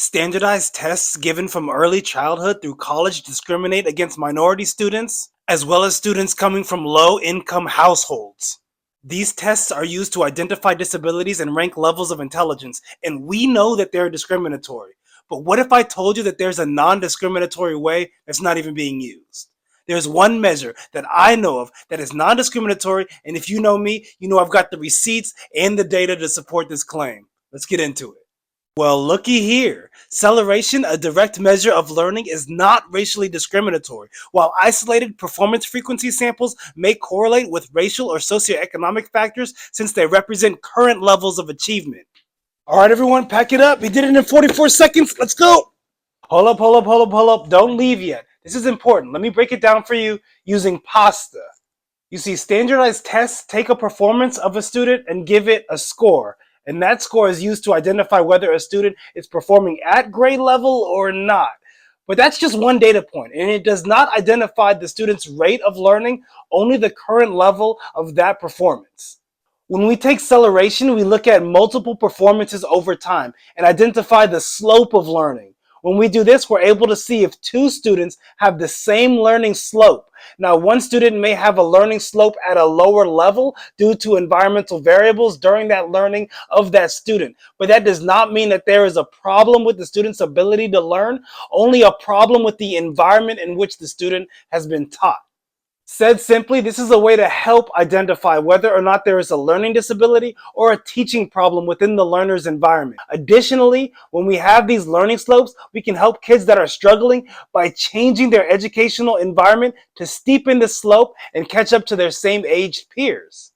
Standardized tests given from early childhood through college discriminate against minority students, as well as students coming from low-income households. These tests are used to identify disabilities and rank levels of intelligence, and we know that they're discriminatory. But what if I told you that there's a non-discriminatory way that's not even being used? There's one measure that I know of that is non-discriminatory, and if you know me, you know I've got the receipts and the data to support this claim. Let's get into it. Well, looky here. Celeration, a direct measure of learning, is not racially discriminatory. While isolated performance frequency samples may correlate with racial or socioeconomic factors since they represent current levels of achievement. All right, everyone, pack it up. We did it in 44 seconds. Let's go. Hold up. Don't leave yet. This is important. Let me break it down for you using PASTA. You see, standardized tests take a performance of a student and give it a score. And that score is used to identify whether a student is performing at grade level or not. But that's just one data point, and it does not identify the student's rate of learning, only the current level of that performance. When we take Celeration, we look at multiple performances over time and identify the slope of learning. When we do this, we're able to see if two students have the same learning slope. Now, one student may have a learning slope at a lower level due to environmental variables during that learning of that student. But that does not mean that there is a problem with the student's ability to learn, only a problem with the environment in which the student has been taught. Said simply, this is a way to help identify whether or not there is a learning disability or a teaching problem within the learner's environment. Additionally, when we have these learning slopes, we can help kids that are struggling by changing their educational environment to steepen the slope and catch up to their same aged peers.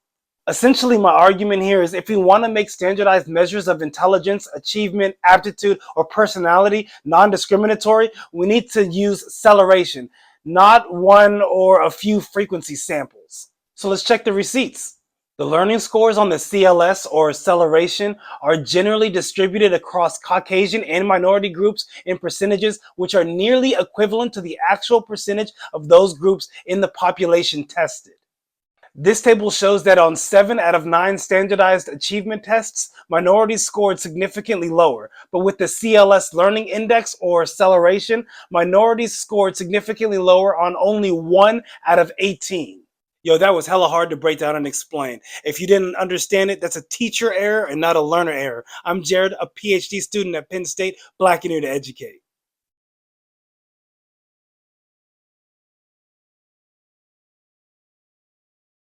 Essentially, my argument here is if we want to make standardized measures of intelligence, achievement, aptitude, or personality non-discriminatory, we need to use Celeration, not one or a few frequency samples. So let's check the receipts. The learning scores on the CLS or Celeration are generally distributed across Caucasian and minority groups in percentages which are nearly equivalent to the actual percentage of those groups in the population tested. This table shows that on 7 out of 9 standardized achievement tests, minorities scored significantly lower. But with the CLS Learning Index or Celeration, minorities scored significantly lower on only 1 out of 18. Yo, that was hella hard to break down and explain. If you didn't understand it, that's a teacher error and not a learner error. I'm Jared, a PhD student at Penn State, Black and here to educate.